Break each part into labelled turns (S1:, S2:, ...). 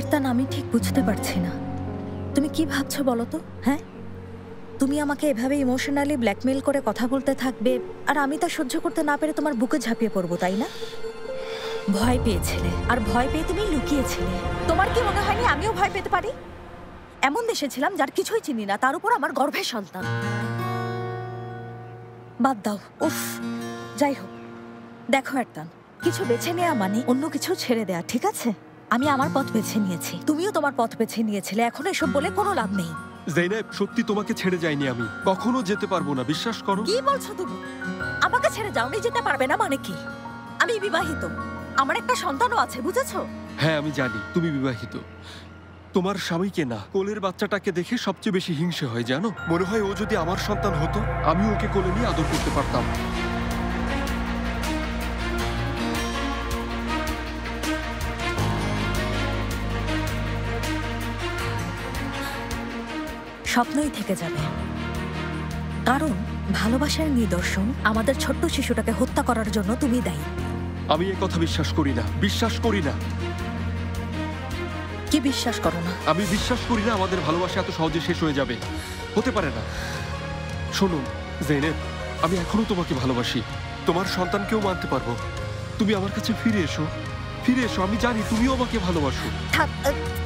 S1: আরতান, আমি ঠিক বুঝতে পারছি না তুমি কি ভাবছো বলো তো। হ্যাঁ, তুমি আমাকে এভাবে ইমোশনালি ব্ল্যাকমেল করে কথা বলতে থাকবে আর আমি তা সহ্য করতে না পেরে তোমার বুকে ঝাঁপিয়ে পড়বো, তাই না? ভয় পেয়েছিলে, আর ভয় পেয়ে তুমি লুকিয়েছিলে। তোমার কি মনে হয়নি আমিও ভয় পেতে পারি? এমন দেশে ছিলাম যার কিছুই চিনি না, তার উপর আমার গর্ভের সন্তান। বাদ দাও, উফ। যাই হোক, দেখো আরতান, কিছু বেছে নেওয়া মানে অন্য কিছু ছেড়ে দেয়া, ঠিক আছে? আমি আমার পথ বেছে নিয়েছি, তুমিও তোমার পথ বেছে নিয়েছিলে। এখন এসব বলে কোনো লাভ নেই।
S2: জেনাব, সত্যি তোমাকে ছেড়ে যাইনি আমি, কখনো যেতে পারবো না, বিশ্বাস করো।
S1: কি বলছো তুমি? আমাকে ছেড়ে যাওনি, যেতে পারবে না মানে কি? আমি বিবাহিত, আমার একটা সন্তানও আছে, বুঝেছো?
S2: হ্যাঁ আমি জানি তুমি বিবাহিত। তোমার স্বামীকে না, কোলের বাচ্চাটাকে দেখে সবচেয়ে বেশি হিংসে হয়, জানো? মনে হয় ও যদি আমার সন্তান হতো, আমি ওকে কোলে নিয়ে আদর করতে পারতাম।
S1: স্বপ্নই থেকে যাবে, কারণ ভালোবাসার নিদর্শন আমাদের ছোট্ট শিশুটাকে হত্যা করার জন্য তুমি দায়ী।
S2: আমি এ কথা বিশ্বাস করি না, বিশ্বাস করি না।
S1: কি বিশ্বাস করো না?
S2: আমি বিশ্বাস করি না আমাদের ভালোবাসা এত সহজে শেষ হয়ে যাবে, হতে পারে না। শোনো জেনেব, আমি এখনো তোমাকে ভালোবাসি, তোমার সন্তানকেও মানতে পারবো। তুমি আমার কাছে ফিরে এসো, ফিরে এসো। আমি জানি তুমিও আমাকে ভালোবাসো।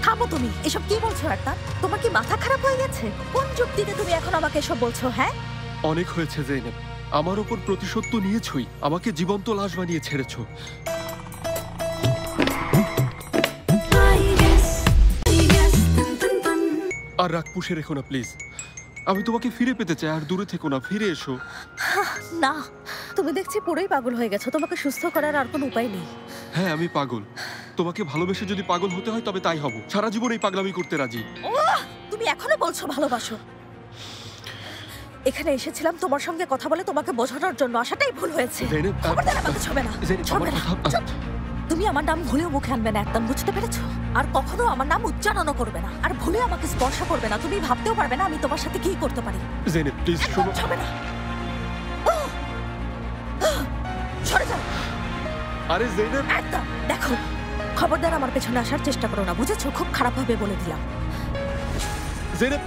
S1: থামো তুমি, এসব কি বলছো আরতান? তোমার কি মাথা খারাপ হয়ে গেছে? কোন যুক্তিতে তুমি এখন আমাকে এসব বলছো? হ্যাঁ,
S2: অনেক হয়েছে জেনেব, আমার ওপর প্রতিশোধ তো নিয়েছই, আমাকে জীবন্ত লাশ বানিয়ে ছেড়েছো। আর রাগ পুষে রেখো না প্লিজ, আমি তোমাকে ফিরে পেতে চাই, আর দূরে থেকো না, ফিরে এসো।
S1: না, তুমি দেখছি পুরোই পাগল হয়ে গেছো, তোমাকে সুস্থ করার আর কোনো উপায় নেই।
S2: হ্যাঁ আমি পাগল, তোমাকে ভালোবেসে যদি পাগল হতে হয় তবে তাই হব, সারা জীবন এই পাগলামি করতে রাজি।
S1: তুমি এখনো বলছো ভালোবাসো? এখানে এসেছিলাম তোমার সঙ্গে কথা বলে তোমাকে বোঝানোর জন্য, আসাটাই ভুল হয়েছে। খবরদার আমাকে ছবে না, ছবে না। তুমি আমার নাম ভুলেও মুখে আনবে না একদম, বুঝতে পেরেছো? আর কখনো আমার নাম উচ্চারণও করবে না, আর ভুলে আমাকে স্পর্শ করবে না। তুমি ভাবতেও পারবে না আমি তোমার সাথে কি করতে পারি।
S2: জেনেব প্লিজ শোনো।
S1: ছবে না, সরে যাও।
S2: আরে জেনেব,
S1: একদম দেখো, খবরদার আমার পেছনে আসার চেষ্টা করো না, বুঝেছো? খুব খারাপ ভাবে বলে দিলাম।
S2: জেনেব